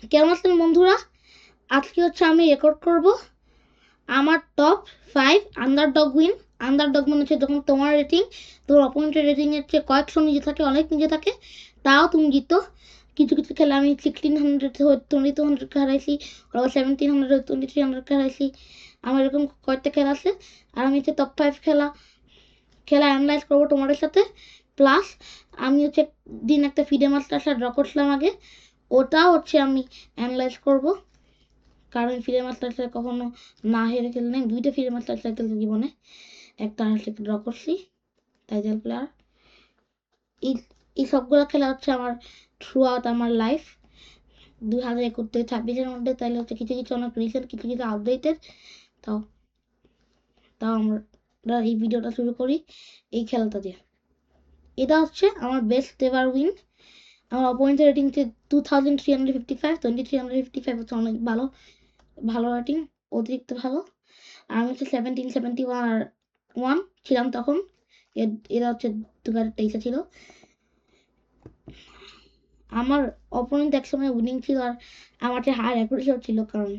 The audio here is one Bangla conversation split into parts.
কেমন আছেন বন্ধুরা? আজকে হচ্ছে আমি রেকর্ড করব আমার টপ 5 আন্ডারডগ উইন। আন্ডারডগ মানে হচ্ছে যখন তোমার রেটিং তোমার অপোনেন্টের রেটিং এর চেয়ে কয়েকশো নিচে থাকে, অনেক নিচে থাকে, তাও তুমি জিতো। কিছু কিছু খেলা আমি 1600 2200 হারাইছি, আবার 1700 2300 হারাইছি। আমার এরকম কয়েকটা খেলা আছে। আর আমি হচ্ছে টপ 5 খেলা অ্যানালাইজ করবো তোমাদের সাথে। প্লাস আমি হচ্ছে দিন একটা ফিডে মাস্টার ড্র করছিলাম আগে, ওটাও হচ্ছে আমি অ্যানালাইজ করব। কারণ ফিরে মাস্টার কখনো না হেরে খেলে নেই, দুইটা ফিরে মাস্টার খেলতে জীবনে, একটা হারলে ড্র করছি টাইটেল প্লেয়ার। এই সবগুলো খেলা হচ্ছে আমার থ্রু আউট আমার লাইফ 2021 থেকে 26-এর মধ্যে। তাইলে হচ্ছে কিছু কিছু অনেক রিসেন্ট, কিছু কিছু আপডেটেড। তাও তাও আমরা এই ভিডিওটা শুরু করি এই খেলাটা দিয়ে। এটা হচ্ছে আমার বেস্ট এভার উইন। আমার অপোনেন্টের রেটিং হচ্ছে 2355, 2355 হচ্ছে অনেক ভালো ভালো রেটিং, অতিরিক্ত ভালো। আর আমি হচ্ছে 1771 ছিলাম তখন। এরা হচ্ছে 2023 ছিল। আমার অপোনেন্ট একসময় উইনিং ছিল আর আমার যে হার অ্যাকুরেসি ছিল, কারণ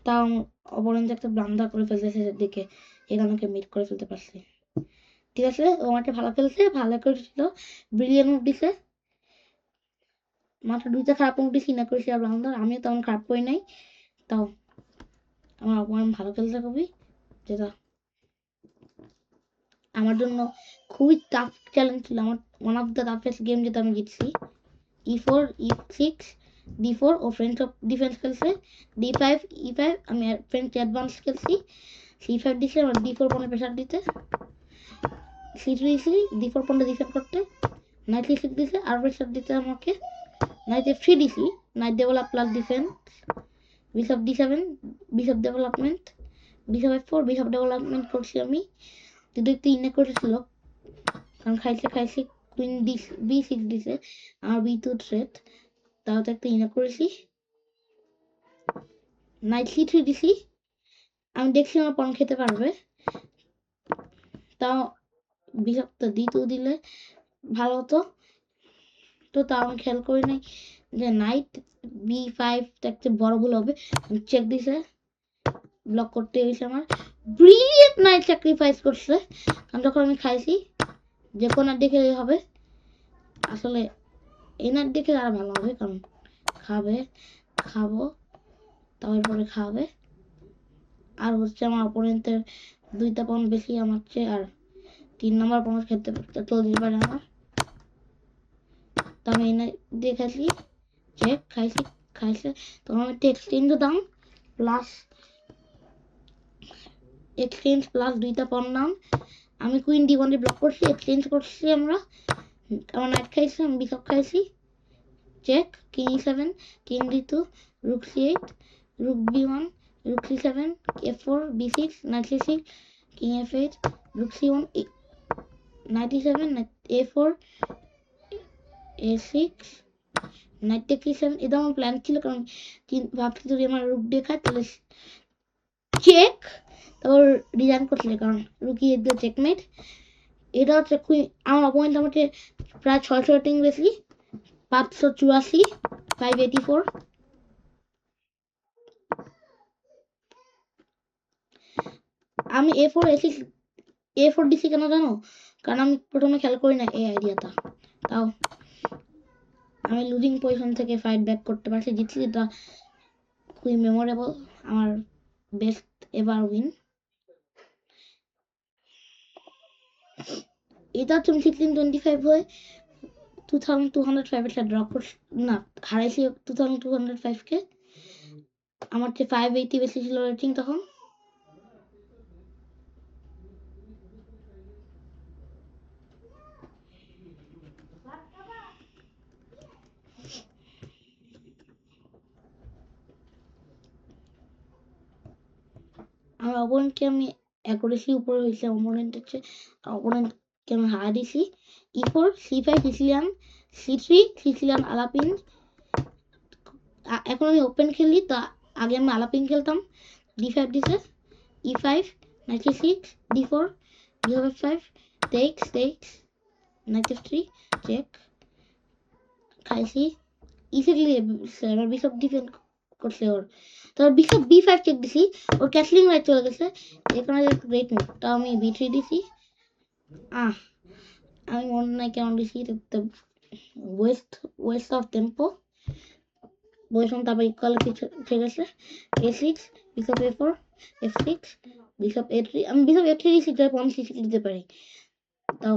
তাও অপোনেন্ট একটা ব্লান্ডার করে ফেলছে শেষের দিকে, এখানে ওকে মিট করে ফেলতে পারছি। ঠিক আছে, ও আমাকে ভালো খেলছে, ভালো করেছিল, ব্রিলিয়ান্ট মুভ দিছে। মাত্র দুইটা খারাপ মুভ দিছি না করেছি আর ব্লান্ডার, আমিও তেমন খারাপ করি নাই। তাও আমার অপোনেন্ট ভালো খেলছে খুবই, যেটা আমার জন্য খুবই টাফ চ্যালেঞ্জ ছিল। আমার one of the toughest game যেটা আমি জিতছি। E4 E6 D4 ও ফ্রেঞ্চ অফ ডিফেন্স খেলছে। D5 E5 আমি ফ্রেঞ্চ অ্যাডভান্স খেলছি। C5 দিছে আমার D4 পনে প্রেশার দিতে। C3 দিছি D4 পনে ডিফেন্ড করতে। নাইট E6 দিছে আর প্রেশার দিতে আমাকে। নাইট F3 দিছি, night develop plus defence. Bishop D7 bishop development. Bishop F4 bishop development করছি আমি। যদি একটু ইনে করেছিল, কারণ খাইছে কুইন B6 দিছে, আমার B2 থ্রেট, তাও তো একটা ইনা করেছি। নাইট C3 দিছি, আমি দেখছি আমার পণ খেতে পারবে, তাও বিশপ তো D2 দিলে ভালো হতো, তো তাও আমি খেয়াল করি নাই যে নাইট B5 একটা বড় ভুল হবে। চেক দিছে, ব্লক করতে গেছে আমার। ব্রিলিয়েন্ট নাইট স্যাক্রিফাইস করছে, কারণ যখন আমি খাইছি যে কোনো দেখে হবে, আসলে এই নাইট দেখে আর ভালো হবে, কারণ খাবো তারপরে খাবে। আর হচ্ছে আমার অপোনেন্টের দুইটা পয়েন্ট বেশি আমার চেয়ে, আর 3 নম্বর পয়েন্ট খেতে চলতে পারে আমার। তো আমি এনে দেখেছি চেক খাইছে, তখন আমি এক্সচেঞ্জ দাম প্লাস এক্সচেঞ্জ প্লাস দুইটা পয়েন্ট নাম। আমি কুইন D1 ব্লক করছি, এক্সচেঞ্জ করছি আমরা। আমার নাইট খাইছি, আমি বিশপ খাইছি। Check king E7 king D2 rook C8 rook B1 rook C7 F4 B6 knight C6 king F8 rook C1 knight E7 knight A4 A6 knight take E7। এটা আমার প্ল্যান ছিল, কারণ ভাবছি যদি আমার রুক দেখায় তাহলে চেক, তারপর ডিজাইন করছিল, কারণ রুকি দিয়ে চেকমেট। এটা হচ্ছে আমার অপোনেন্ট আমাকে প্রায় 600 রেটিং বেশি, 584 584। আমি A4 দিছি কেন জানো? কারণ আমি প্রথমে খেয়াল করি না এই আইডিয়াটা, তাও আমি লুজিং পজিশন থেকে ফাইট ব্যাক করতে পারছি, জিতছি, যেটা খুবই মেমোরেবল, আমার বেস্ট এভার উইন। এটা হচ্ছে আমি 1625 হয়ে 2205 এর সাথে ড্র করছি, না হারাইছি 2205 কে। আমার চেয়ে 580 বেশি ছিল রেটিং তখন। আমার অপোনেন্টকে আমি অ্যাকুরেসি উপরে হয়েছে অপোনেন্টের চেয়ে, অপোনেন্টকে আমি হারা দিছি। E4 C5 Sicilian C3 Sicilian আলাপিন। এখন আমি ওপেন খেলি, তো আগে আমি আলাপিন খেলতাম। D5 দিছে E5 knight C6 D4 bishop F5 takes knight F3 check খাইছি, ইজিলি আমার বিশপ ডিফেন্ড করছে ওর। তারপর বিশপ b5 চেক দিছি, ওর ক্যাসলিং রাইট চলে গেছে, এখানে গ্রেট মুভ। তাও আমি b3 দিছি। আমি মনে নাই কেমন দিছি, ওয়েস্ট অফ টেম্পো বসলাম। তারপর ইকুয়াল ঠিক আছে, a6 bishop a4 f6 bishop a3। আমি বিশপ a3 দিছি, পন c6 দিতে পারি। তাও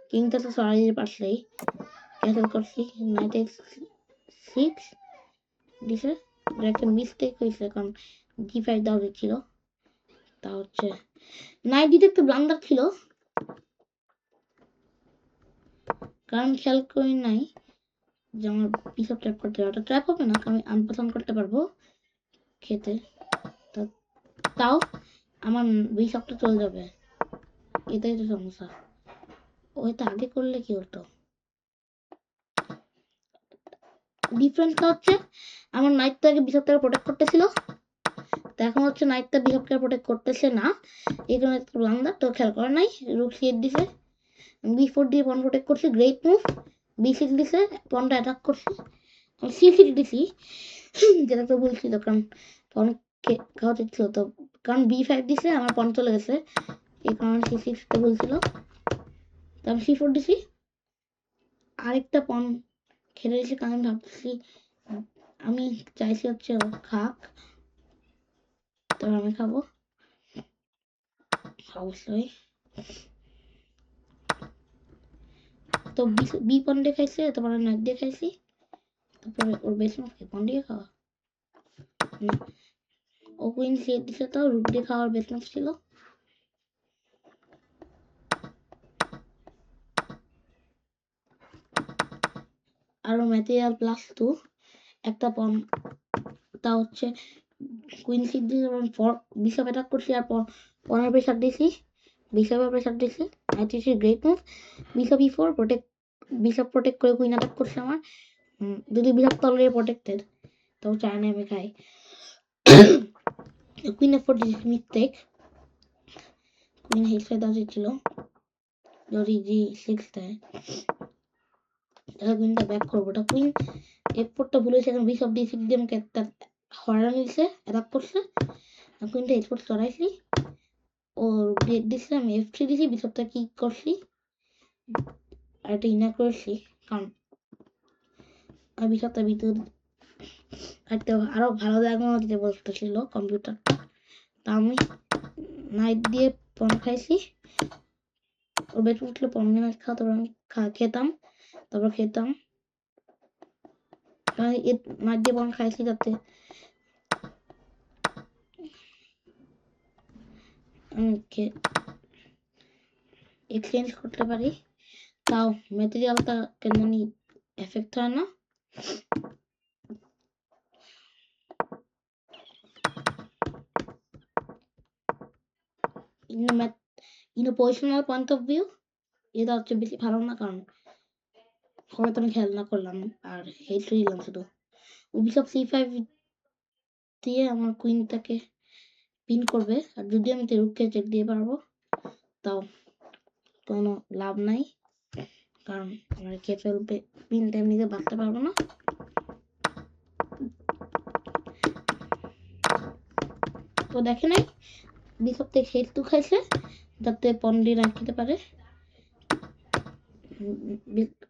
কিংটা তো সরাই দিতে পারছিলেই, ক্যান্সেল করছি। নাইট x6 দিছে, একটা মিস্টেক হয়েছে, কারণ g5 দেওয়া ছিল। তা হচ্ছে নাইট দিতে একটু ব্লান্ডার ছিল, কারণ খেয়াল করি নাই যে আমার বিশপ ট্র্যাপ করতে হবে। ওটা ট্র্যাপ হবে না, আমি আনপছন্দ করতে পারবো খেতে। তাও আমার বিশপটা চলে যাবে, এটাই তো সমস্যা। ওইটা আগে করলে কি হতো। ডিফারেন্সটা হচ্ছে আমার নাইটটা আগে বিশপটাকে প্রোটেক্ট করতেছিল, তো এখন হচ্ছে নাইটটা বিশপকে প্রোটেক্ট করতেছে না, এই জন্য একটু ব্লান্ডার। তো খেয়াল করে নাই, রুক c8 দিছে, b4 দিয়ে পন প্রোটেক্ট করছে, গ্রেট মুভ। b6 দিছে, পনটা অ্যাটাক করছে, c6 দিছি, যেটা তো বলছিল, কারণ পনকে খাওয়া ছিল তো, কারণ b5 দিছে, আমার পন চলে গেছে, এই কারণে c6 টা বলছিল। তো আমি c4 দিছি, আরেকটা পন খেলে দিয়েছি, কারণ আমি ভাবছি, আমি চাইছি হচ্ছে ও খাক, তারপর আমি খাবো অবশ্যই। তো বি পন দিয়ে খাইছে, তারপরে নাক দিয়ে খাইছি, তারপরে ওর বেশি পন দিয়ে খাওয়া না, ও কুইন c8 দিছে, তো রুক দিয়ে খাওয়ার বেশ ছিল। আরো ম্যাটেরিয়াল +2 একটা পন, তা হচ্ছে কুইন c8 দিয়ে বিশপ অ্যাটাক করছি, আর পনের প্রেসার দিছি, বিশপের প্রেসার দিছি, night great move, bishop e4 protect, bishop protect করে কুইন অ্যাটাক করছে আমার। যদি বিশপ অলরেডি প্রোটেক্টেড, তো চাই না আমি খাই। কুইন f4 দিছি, মিস্টেক, কুইন h5 দেওয়া ছিল, যদি g6 দেয় তাহলে কুইনটা ব্যাক করবো। ওটা কুইন f4 টা ভুলে সেখানে বিশপ d6 দিয়ে আমাকে একটা হয়রানি দিছে, অ্যাটাক করছে, কুইনটা h4 চড়াইছি, ও ডেট দিছে, আমি f3 দিছি, বিশপটা কি করছি আর এটা ইনা করছি, কারণ আমি বিশপটা ভিতর একটা আরো ভালো দেখানো দিতে বলতেছিল কম্পিউটারটা। তা আমি নাইট দিয়ে পন খাইছি, ওর বেট উঠলে পন দিয়ে নাইট খাওয়া, তারপর আমি খেতাম, তারপর খেতাম নাইট দিয়ে পন খাইছি, যাতে আমি এক্সচেঞ্জ করতে পারি, তাও ম্যাটেরিয়ালটা কেন জানি এফেক্ট হয় না। in a positional point of view এটা হচ্ছে বেশি ভালো না, কারণ হয়তো আমি খেয়াল না করলাম আর হেড দিলাম শুধু। বিশপ c5 দিয়ে আমার কুইনটাকে পিন করবে, আর যদি আমি রুককে চেক দিয়ে পারবো, তাও কোনো লাভ নাই, কারণ আমার কে ফেলবে, পিনটা এমনিতে বাঁচতে পারবো না। তো দেখে নাই বিশপ থেকে হেড 2 খাইছে, যাতে পন দিয়ে না খেতে পারে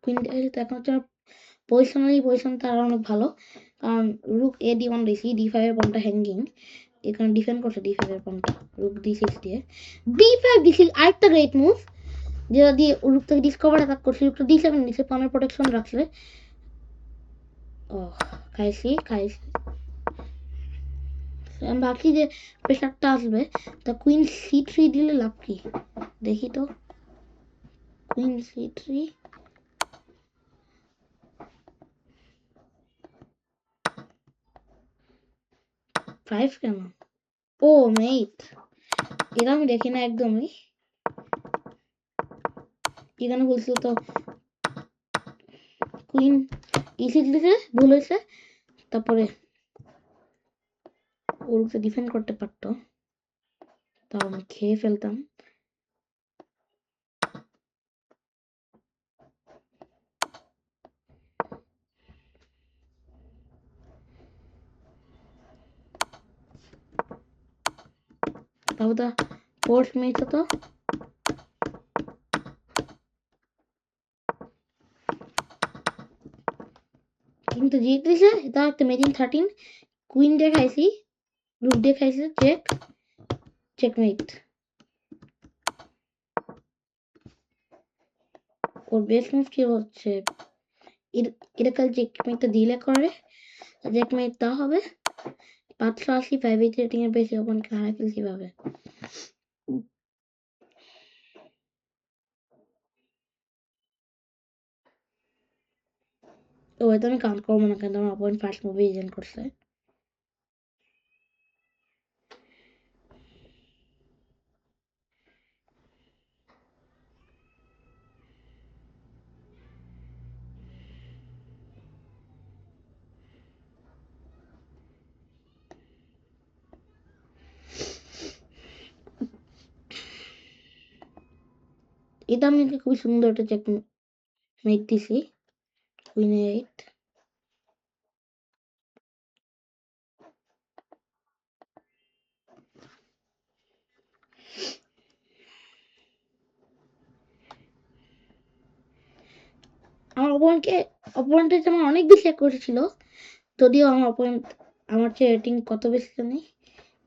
কুইন। এখন হচ্ছে পজিশনটা আরো অনেক ভালো, কারণ রুক d1 দিছি, d5 এর পনটা হ্যাঙ্গিং, এখানে ডিফেন্ড করছে d5 এর পনটা, রুক d6 দিয়ে b5 দিছি, আরেকটা গ্রেট মুভ, যেটা দিয়ে রুক থেকে ডিসকভার অ্যাটাক করছে, রুকটা d7 দিছে, পনের প্রোটেকশন রাখছে। ও খাইছি, আমি ভাবছি যে প্রেশারটা আসবে, তা কুইন c3 দিলে লাভ কি দেখি তো। কুইন c3 5 কেন? ও মেট, এটা আমি দেখি না একদমই, এখানে বলছিল তো কুইন e6 দিছে, ভুল হয়েছে, তারপরে ওরকে ডিফেন্ড করতে পারতো, তাও আমি খেয়ে ফেলতাম। তাও দা ফোর্স মেট হতো কিন্তু জিতেছে এটা একটা মেটিং 13 কুইন দেখাইছি রুক দেখাইছে চেক চেকমেট ওর বেস্ট মুভ কি হচ্ছে এটা কাল চেকমেটটা দিলে করে চেকমেট তা হবে 580 580 রেটিং এর বেশি ওপেনকে হারাই ফেলছি ভাবে ও এটা আমি কাউন্ট করবো না কেন আমার অপোনেন্ট ফার্স্ট মুভি এজেন্ট করছে এটা আমি খুবই সুন্দর একটা চেক মেট দিছি কুইন 8 আমার অপোনেন্টের আমার অনেক বেশি করেছিল যদিও আমার অপোনেন্ট আমার চেয়ে রেটিং কত বেশি জানি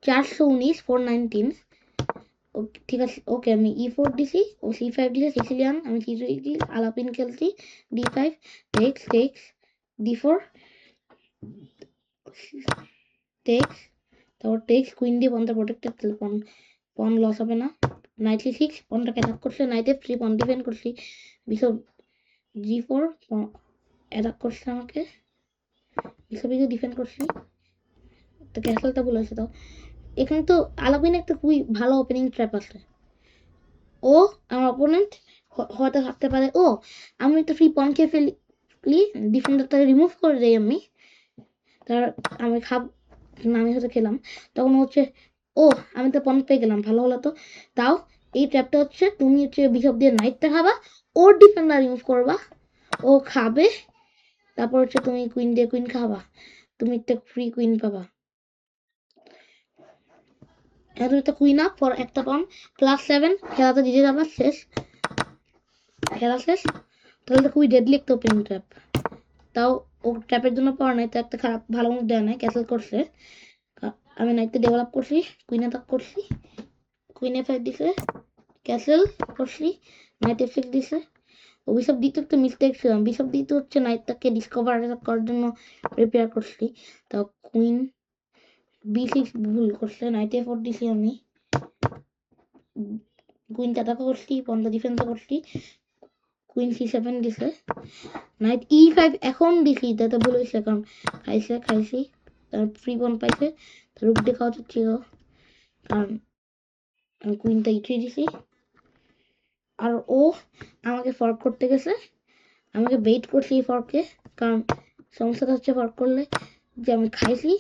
419 419 ঠিক আছে ওকে আমি E4 দিছি ও C5 দিছে সিসিলিয়ান আমি C3 দিছি আলাপিন খেলছি D5 takes takes D4 takes তারপর টেক্স কুইন দিয়ে পনটা প্রোটেক্টেড পন লস হবে না নাইট C6 পনটাকে অ্যাটাক করছে নাইট F3 পন ডিফেন্ড করছি বিশপ G4 অ্যাটাক করছে আমাকে বিশপ E2 ডিফেন্ড করছি তো ক্যাসেলটা বলেছে তাও এখানে তো আলাপিন একটা খুবই ভালো ওপেনিং ট্র্যাপ আছে ও আমার অপোনেন্ট হয়তো ভাবতে পারে ও আমি একটা ফ্রি পন খেয়ে ফেলি ডিফেন্ডারটাকে রিমুভ করে দেই আমি তার আমি আমি হয়তো খেলাম তখন হচ্ছে ও আমি তো পন পেয়ে গেলাম ভালো হলো তো তাও এই ট্র্যাপটা হচ্ছে তুমি হচ্ছে বিশপ দিয়ে নাইটটা খাবা ওর ডিফেন্ডার রিমুভ করবা ও খাবে তারপর হচ্ছে তুমি কুইন দিয়ে কুইন খাবা তুমি একটা ফ্রি কুইন পাবা এখন একটা কুইন আপ ফর একটা পন +7 খেলাটা জিতে যাবা শেষ খেলা শেষ তাহলে তো খুবই ডেডলি একটা ওপেনিং ট্র্যাপ তাও ও ট্র্যাপের জন্য পাওয়ার নাই তো একটা খারাপ ভালো মুভ দেয় নাই ক্যাসেল করছে আমি নাইটটা ডেভেলপ করছি কুইন অ্যাটাক করছি কুইন F5 দিছে ক্যাসেল করছি নাইট F6 দিছে ও বিশপ দিতে একটা মিস্টেক ছিল বিশপ দিতে হচ্ছে নাইটটাকে ডিসকভার করার জন্য প্রিপেয়ার করছি তাও কুইন B6 ভুল করছে নাইট A4 দিছি আমি কুইনটা অ্যাটাক করছি পনটা ডিফেন্স করছি কুইন C7 দিছে নাইট E5 এখন দিছি এটা ভুল হয়েছে কারণ খাইছি তার ফ্রি পন পাইছে রুক দেখা উচিত ছিল কারণ আমি কুইনটা E3 দিছি আর ও আমাকে ফর্ক করতে গেছে আমাকে বেইট করছি এই ফর্কে কারণ সমস্যাটা হচ্ছে ফর্ক করলে যে আমি খাইছি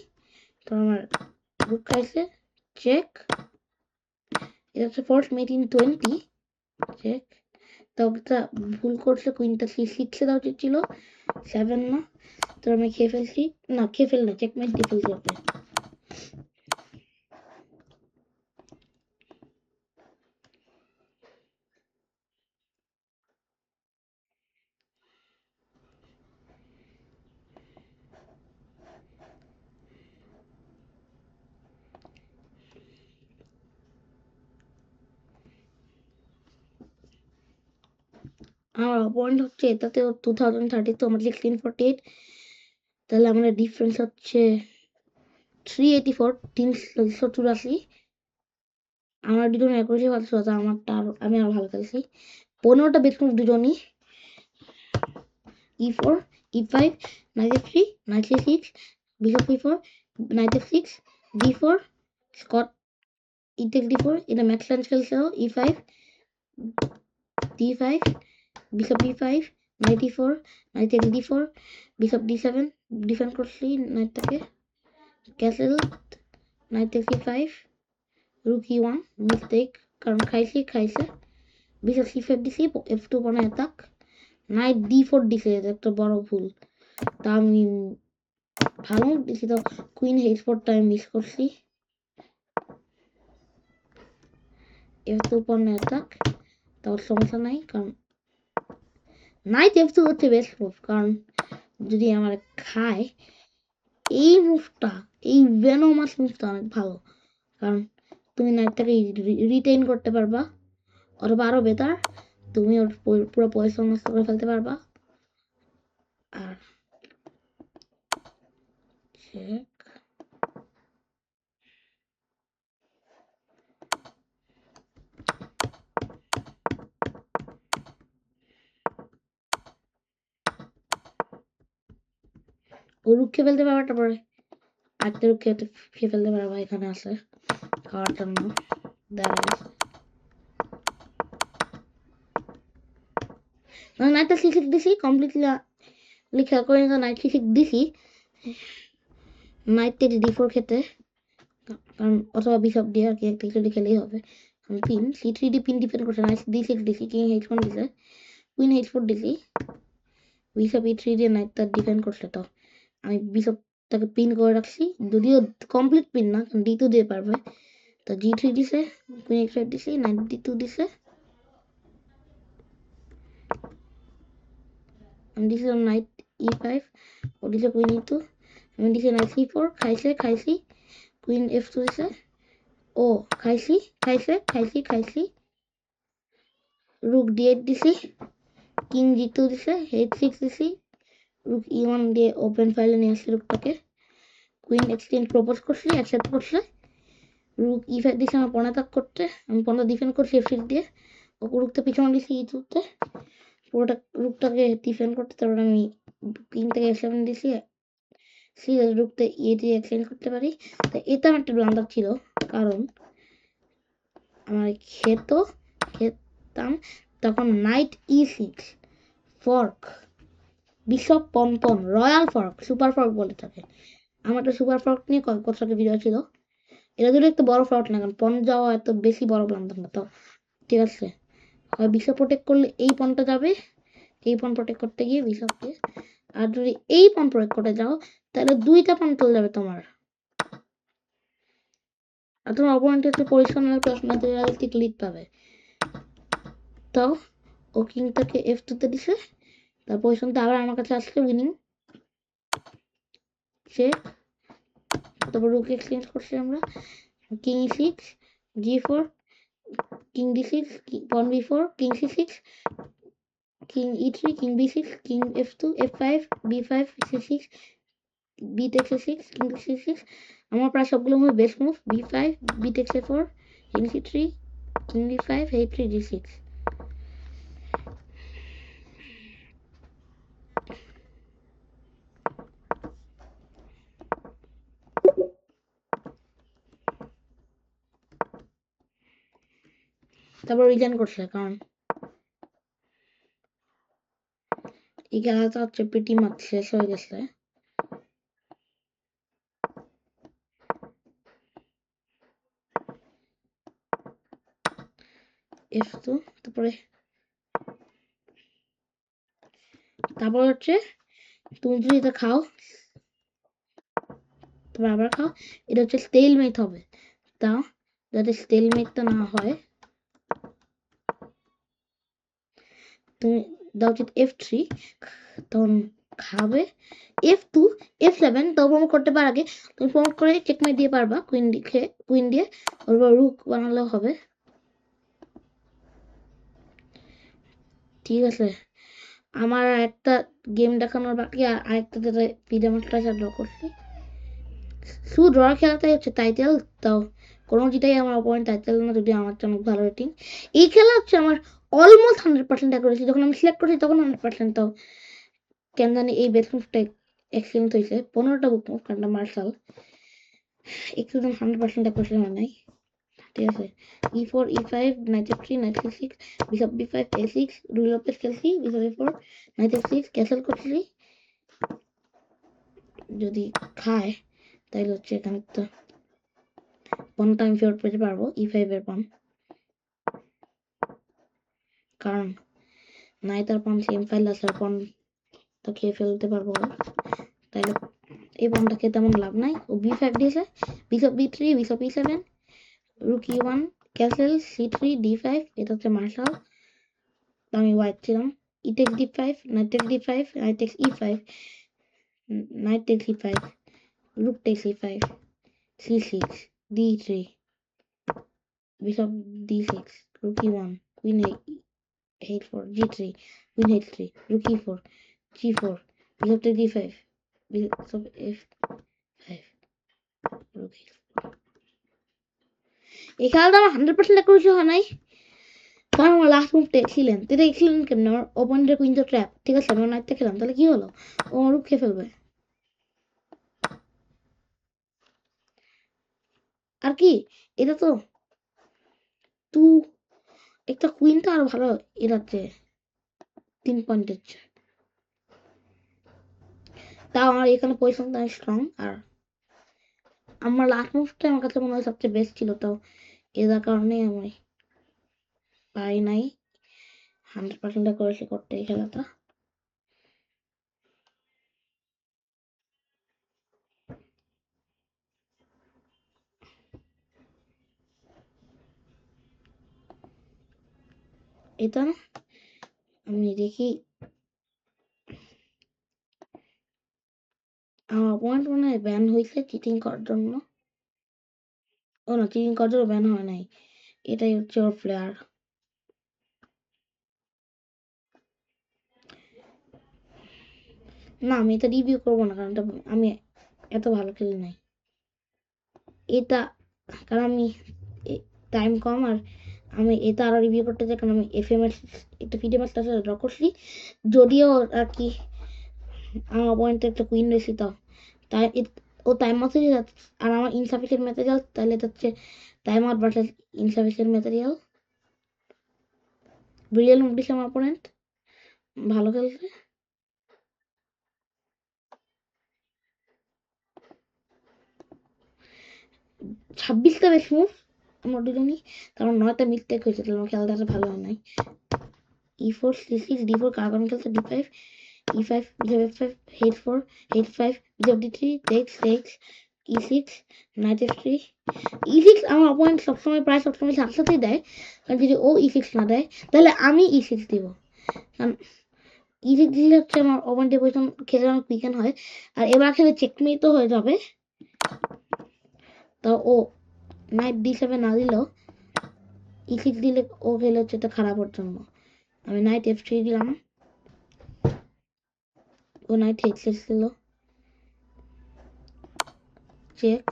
তো আমার রুক খাইছে চেক এটা হচ্ছে ফোর্স মেট ইন 20 চেক তো একটা ভুল করছে কুইনটা C6 এ দেওয়া উচিত ছিল 7 না তো আমি খেয়ে ফেলছি না খেয়ে ফেল না চেকমেট দিয়ে ফেলছি ওকে আমার পয়েন্ট হচ্ছে এটাতেও 2030 তো আমার 1648 তাহলে আমাদের ডিফারেন্স হচ্ছে 384 384 আমার দুজন অ্যাকুরেসি ভালো ছিল আমারটা আমি আরো ভালো খেলছি 15টা বেস্ট মুভ দুজনই E4 E5 knight F3 knight C6 bishop E4 knight F6 D4 Scott E takes D4 এটা ম্যাক্স লাঞ্চ খেলছে E5 D5 bishop E5 knight E4 knight takes D4 bishop D7 defend করছি নাইটটাকে castle knight takes E5 rook E1 mistake কারণ খাইছে bishop C5 দিছি F2 পনে অ্যাটাক নাইট D4 দিছে একটা বড় ভুল তা আমি ভালো দিছি তো কুইন H4 টাইম মিস করছি F2 পণ্য অ্যাটাক, তাও সমস্যা নাই, কারণ নাইট F2 হচ্ছে বেস্ট মুভ, কারণ যদি আমার খায় এই মুভটা, এই ভেনোমাস মুভটা অনেক ভালো, কারণ তুমি নাইটটাকে রিটেইন করতে পারবা, অথবা আরো বেটার তুমি ওর পুরো পয়সা নষ্ট করে ফেলতে পারবা। আর চেক ও রুখে ফেলতে পারবা, তারপরে আরেকটা রুখে ফেলতে পারবা, এখানে আছে খাওয়ার জন্য। নাইটটা সিক্স দিছি কমপ্লিটলি খেয়াল করে নিতে, নাইট সিক্স দিছি নাইট টেক্স D4 খেতে, কারণ অথবা বিশপ দিয়ে আর কি একটা কিছু খেলেই হবে। পিন C3D পিন ডিপেন্ড করছে, নাইট D6 দিছি, কিং H1 দিছে, কুইন H4 দিছি, বিশপ E3 দিয়ে নাইটটা ডিপেন্ড করছে, তো আমি বিশপটাকে পিন করে রাখছি, যদিও কমপ্লিট পিন না, কারণ D2 দিয়ে পারবে, তো G3 দিছে, কুইন H5 দিছি, নাইট D2 দিছে, আমি দিছিলাম নাইট E5, ও দিছে কুইন E2, আমি দিছি নাইট C4, খাইছি, কুইন F2 দিছে, ও খাইছি, রুক D8 দিছি, কিং G2 দিছে, H6 দিছি, রুক E1 দিয়ে ওপেন ফাইলে নিয়ে আসছি রুকটাকে, কুইন এক্সচেঞ্জ প্রপোজ করছি, অ্যাকসেপ্ট করছে, রুক E5 দিছে আমার পণ অ্যাটাক করতে, আমি পণটা ডিফেন্ড করছি F6 দিয়ে, ও রুকটা পিছনে দিছি E2 তে, পুরোটা রুকটাকে ডিফেন্ড করতে, তারপর আমি কিং থেকে F7 দিছি, রুকতে E দিয়ে এক্সচেঞ্জ করতে পারি। তো এটা আমার একটা ব্লান্ডার ছিল, কারণ আমার খেতাম তখন নাইট E6 ফর্ক, বিশপ পন রয়্যাল ফর্ক, সুপার ফর্ক বলে থাকে, আমার একটা সুপার ফর্ক নিয়ে কত ভিডিও ছিল, এটা যদি একটা বড় ফর্ক না, কারণ পন যাওয়া এত বেশি বড় ব্লান্ডার না, তো ঠিক আছে, হয় বিশপ প্রোটেক্ট করলে এই পনটা যাবে, এই পন প্রোটেক্ট করতে গিয়ে বিশপ দিয়ে, আর যদি এই পন প্রোটেক্ট করতে যাও তাহলে দুইটা পন চলে যাবে তোমার, আর তোমার অপোনেন্টের পজিশনাল পার্সোনালিটিক লিড পাবে। তো ও কিংটাকে F2 তে দিছে, তার পজিশনটা আবার আমার কাছে আসলে উইনিং চেক, তারপর রুক এক্সচেঞ্জ করছি আমরা, king E6 G4, king D6, পন B4, king C6, king E3, king B6, king F2, F5, B5, C6, B takes A6, king C6, আমার প্রায় সবগুলো move best move, B5, B takes A4, king C3, king D5, A3, G6। তারপর রিজাইন করছে, কারণ এই খেলাটা হচ্ছে প্রিটি মাচ শেষ হয়ে গেছে। F2, তারপর হচ্ছে তুমি যদি এটা খাও, তারপর আবার খাও, এটা হচ্ছে স্টেলমেট হবে, তা যাতে স্টেলমেটটা না হয় তুমি দাও উচিত F3, তখন খাবে F2, F7, তো প্রমোট করতে পারার আগে তুমি প্রমোট করে চেকমেট দিয়ে পারবা, কুইন দিয়ে ওর রুক বানালেও হবে, ঠিক আছে। আমার একটা গেম দেখানোর বাকি, আর আরেকটা যেটা পিডামাস্টার ড্র করছি, শুধু ড্র খেলাটাই হচ্ছে টাইটেল, তাও কোনো যেটাই আমার অপোনেন্ট টাইটেল না, যদি আমার জন্য ভালো রেটিং। এই খেলা হচ্ছে আমার অলমোস্ট 100% করেছি, যখন আমি সিলেক্ট করেছি তখন 100%, তো কেন জানি এই বেস্ট মুভটা এক্সিলেন্ট হয়েছে, 15টা বুক মুভ, কারণটা মার্শাল একটু 100% অ্যাকুরেসি হয় নাই, ঠিক আছে। E4, E5, knight F3, knight C6, bishop B5, A6, রুই লোপেজ খেলছি, bishop A4, knight F6, castle করছি, যদি খায় তাইলে হচ্ছে এখানে তো পনটা আমি ফেরত পেতে পারবো, E5 এর পন, কারণ নাইট আর পন সেম ফাইল আছে, আর পনটা খেয়ে ফেলতে পারবো, তাইলে এই পনটা খেয়ে তেমন লাভ নাই। ও B5 দিয়েছে, bishop B3, bishop E7, রুক E1, castle c3 d5, এটা হচ্ছে মার্শাল। আমি হোয়াইট ছিলাম। e takes d5, knight takes d5, knight takes e5, knight takes e5, rook takes e5, c6, d3, bishop d6, rook e1, queen h4, g3, queen h3, rook e4, g4, bishop takes d5, bishop f5, rook h4। এই খেলাটা আমার 100% অ্যাকুরেসি হয় নাই, কারণ আমার লাস্ট মুভটা এক্সিলেন্ট। এটা এক্সিলেন্ট কেমন? আমার ওপেনের কুইন তো ট্র্যাপ, ঠিক আছে, আমি নাইটটা খেলাম, তাহলে কি হলো? ও আমার রুক খেয়ে ফেলবে। আর কি এটা তো টু, একটা কুইনটা আর ভালো এড়াচ্ছে 3 পয়েন্টের চেয়ে। তাও আমার এখানে পজিশনটা স্ট্রং, আর আমার লাস্ট মুভটা আমার কাছে মনে হয় সবচেয়ে বেস্ট ছিল, তাও এটার কারণে আমি পাই নাই 100% করেছি করতে এই খেলাটা। এটা আমি দেখি আমার পয়েন্ট মনে হয় ব্যান হয়েছে চিটিং করার জন্য। ও না, চিটিং করার জন্য ব্যান হয় নাই, এটাই হচ্ছে ওর প্লেয়ার। না, আমি এটা রিভিউ করবো না, কারণ আমি এত ভালো খেলি নাই এটা, কারণ আমি টাইম কম, আর আমি এটা আরো রিভিউ করতে চাই, কারণ আমি এফএমএস একটা ফিডে ম্যাচটা ড্র করছি, যদিও আর কি আমার পয়েন্টে একটা কুইন রয়েছি, তাই ও টাইম মতো আর আমার ইনসাফিসিয়েন্ট ম্যাটেরিয়াল, তাহলে এটা হচ্ছে time out versus insufficient material. Brilliant move দিছে আমার অপোনেন্ট, ভালো খেলছে। 26টা বেশ মুভ আমার দুজনই, কারণ 9টা মিস্টেক হয়েছে, তাহলে আমার খেলাটা ভালো হয় নাই। e4 c6 d4, কারণ খেলছে d5, e5 bishop f5, h4 h5, bishop d3 takes e6, knight f3, e6। আমার অপোনেন্ট সবসময় প্রায় সবসময় সাথে সাথেই দেয়, কারণ যদি ও e6 না দেয় তাহলে আমি e6 দিব, কারণ e6 দিলে হচ্ছে আমার অপোনেন্টের পজিশন খেলে অনেক উইকেন হয়, আর এবার খেলে চেকমেট তো হয়ে যাবে। তো ও নাইট d7 না দিলেও e6 দিলে ও খেলে হচ্ছে এটা খারাপ ওর জন্য। আমি নাইট f3 দিলাম, ও নাইট h6 দিল, চেক,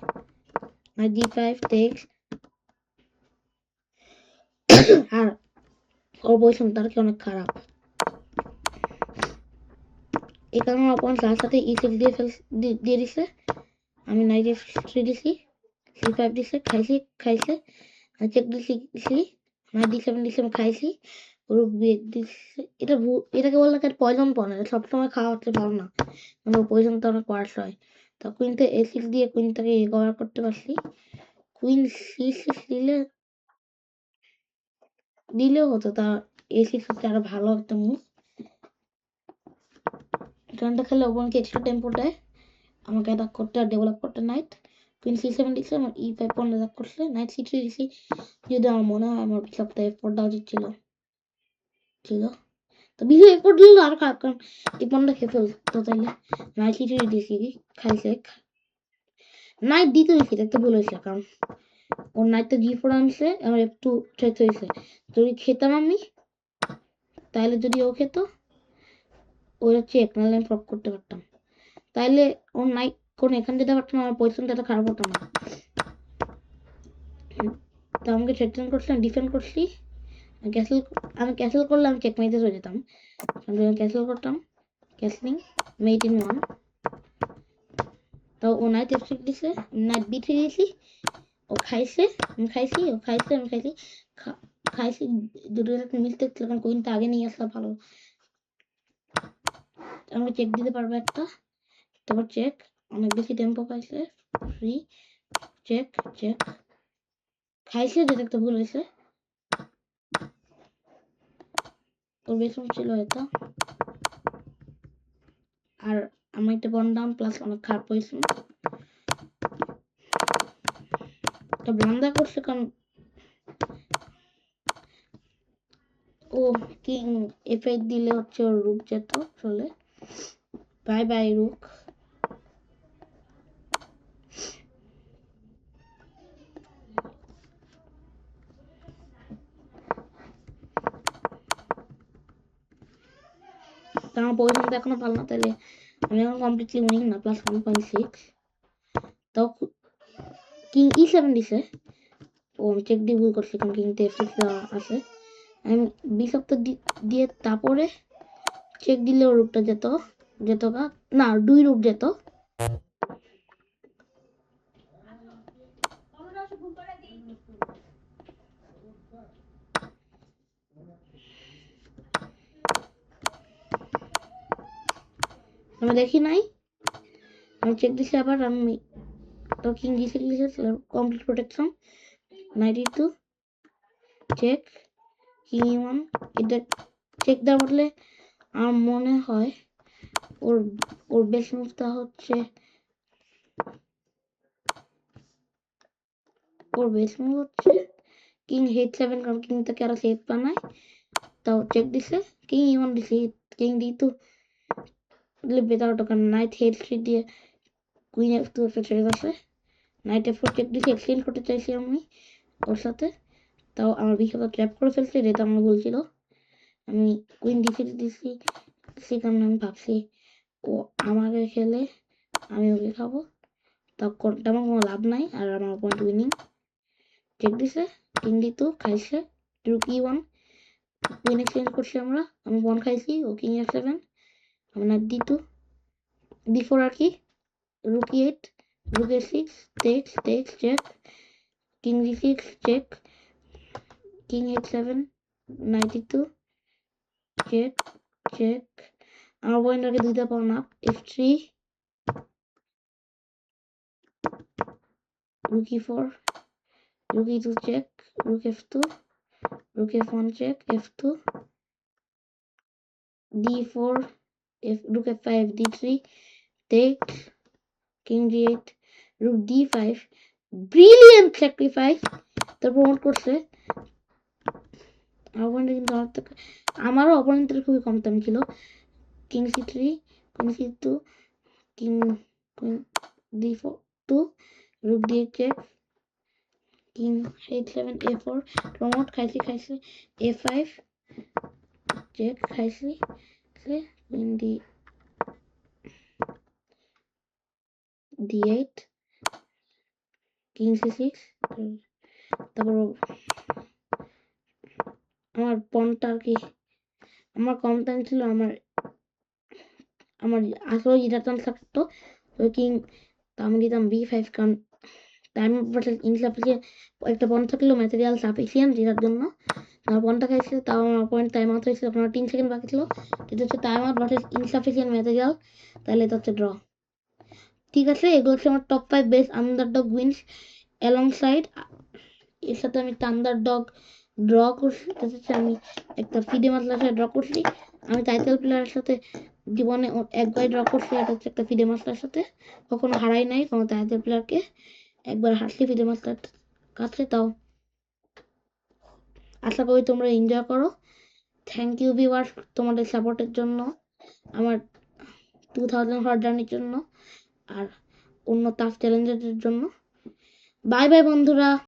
নাইট d5 টেক্স, আর ওর পজিশন তার কি অনেক খারাপ, এই কারণে অপোনেন্ট তার সাথে e6 দিয়ে দিছে। আমি নাইট f3 দিছি, c5 দিছে, খাইছে, চেক দিছি, নাইট d7 দিছে, আমি খাইছি, রুক দিছে। এটাকে বললে পয়জন পড়ে, সবসময় খাওয়া হচ্ছে ভালো না, মানে পয়জনটা অনেক ওয়ার্স হয়। তো কুইনটা a6 দিয়ে কুইনটাকে রিকভার করতে পারছি। কুইন c6 দিলেও হতো, তা a6 হচ্ছে আরো ভালো একটা মুভ। টার্নটা খেলে ওপেনকে এক্সট্রা টেম্পো দেয় আমাকে অ্যাটাক করতে আর ডেভেলপ করতে। নাইট কুইন c7 দিচ্ছে, আমার e5 পয়েন্ট অ্যাটাক করছে, নাইট c3 দিছি, যদি আমার মনে হয় আমার সপ্তাহে f4 দেওয়া উচিত ছিল, তো বিজু f4 দিল আর খারাপ, কারণ এই পয়েন্টটা খেয়ে ফেলতো, তাইলে নাইট c3 দিয়েছি, খাইছে, নাইট দিতে হয়েছে, দেখতে ভুল হয়েছে, কারণ ওর নাইটটা g4 আনছে, আমার একটু ট্রেথ হয়েছে, যদি খেতাম আমি, তাহলে যদি ও খেত ওই হচ্ছে এক নাহলে আমি ফ্রক করতে পারতাম, তাইলে ওর নাইট কোন এখান যেতে পারতাম, আমার পজিশনটা এত খারাপ হতো না। তো আমাকে থ্রেটেন করছিলাম, ডিফেন্ড করছি, আমি ক্যাসেল করলে আমি চেকমেটে চলে যেতাম, আমি ক্যাসেল করতাম, ক্যাসলিং মেট ইন 1, তাও ও নাইট f6 দিছে, নাইট b3 দিয়েছি, ও খাইছে, আমি খাইছি, ও খাইছে, আমি খাইছি, দুটো একটা মিস্টেক ছিল, কারণ কুইনটা আগে নিয়ে আসলে ভালো, আমাকে চেক দিতে পারবে একটা, তারপর চেক, অনেক বেশি টেম্পো পাইছে, ফ্রি, চেক, খাইছে, যেটা একটা ভুল হয়েছে, ওর বেশন ছিল এটা, আর আমার একটা বন ডাউন প্লাস অনেক খারাপ পজিশন, একটা ব্লান্ডার করছে, কারণ ও কিং F8 দিলে হচ্ছে ওর রুক যেত চলে। Bye bye rook. আমার পজিশন তো এখনো ভালো না, তাহলে আমি এখন কমপ্লিটলি উইনিং না, প্লাস 1.6। তাও কিং E7 দিছে। ও আমি চেক দিয়ে ভুল করছি, কারণ কিং F6 আছে। আমি বিশপ তো দিয়ে তারপরে চেক দিলে ওর রুকটা যেত না 2 রুক যেত। আমি দেখি নাই, আমি চেক দিছি আবার। আমি তো কিং G6 দিছে, complete protection. Knight E2 check, king E1। এটা চেক দেওয়ার বদলে আমার মনে হয় ওর বেস্ট মুভটা হচ্ছে কিং H7, কারণ কিং তাকে আরো সেফ বানায়। তাও চেক দিছে, কিং E1 দিছে, কিং D2 দিলে বেটার হতো, কারণ নাইট H3 দিয়ে কুইন F2 ছেড়ে গেছে। নাইট F4 চেক দিছে, এক্সচেঞ্জ করতে চাইছি আমি ওর সাথে। তাও আমার বিশাল ট্র্যাপ করে ফেলছে, যেটা আমার ভুল ছিল। আমি কুইন D3 দিছি, সে কারণে আমি ভাবছি ও আমাকে খেলে আমি ওকে খাবো। তাও আমার কোনো লাভ নাই, আর আমার পয়েন্ট উইনিং। চেক দিছে, কিং D2 খাইছে, রুক E1, কুইন এক্সচেঞ্জ করছি আমরা। আমি 1 খাইছি, ও কিং F7, আমি নাইট D2 D4 আর কি, rook E8, rook A6 takes check, king D6 check, king H7, knight E2 check. আমার পয়েন্ট আগে দুইটা পাওয়া না, F3, rook E4, rook E2 check, rook F2, rook F1 check, F2 D4, rook F5 D3 takes, king G8, rook D5, brilliant sacrifice, তো প্রমোট করছে। আমারও অপোনেন্টের খুবই কম দাম ছিল। King C3, king C2, king D4 2, rook D8 check, king H7 A4 promote খাইছি, A5 চেক খাইছি, কুইন D8, কিং C6। তারপর আমার পনটা আর কি আমার কম টাইম ছিল, আমার আসলে যেটা চান্স থাকতো কিং, আমি দিতাম B5, কারণ টাইম ভার্সেস ইনসাফিসিয়েন্ট একটা পয়েন্ট থাকলেও ম্যাটেরিয়াল সাফিসিয়েন্ট, যেটার জন্য আমার পয়েন্টটা খাইছে। তাও আমার পয়েন্ট টাইম আউট হয়েছিল, আপনার 3 সেকেন্ড বাকি ছিল। এটা হচ্ছে time out versus insufficient material, তাহলে এটা হচ্ছে ড্র। ঠিক আছে, এগুলো হচ্ছে আমার top 5 best underdog wins. Alongside এর সাথে আমি একটা আন্ডারডগ ড্র করছি, আমি একটা ফিডে মাসলার সাথে ড্র করছি। আমি টাইটেল প্লেয়ারের সাথে জীবনে একবার ড্র করছি, এটা হচ্ছে একটা ফিডে মাসলার সাথে, কখনো হারাই নাই কোনো টাইটেল প্লেয়ারকে। একবার হারছি ফিডে মাসলার কাছে। তাও আশা করি তোমরা এনজয় করো। থ্যাংক ইউ ভিউয়ার্স তোমাদের সাপোর্টের জন্য, আমার 2000 হওয়ার জার্নির জন্য, আর অন্য টাফ চ্যালেঞ্জের জন্য। বাই বাই বন্ধুরা।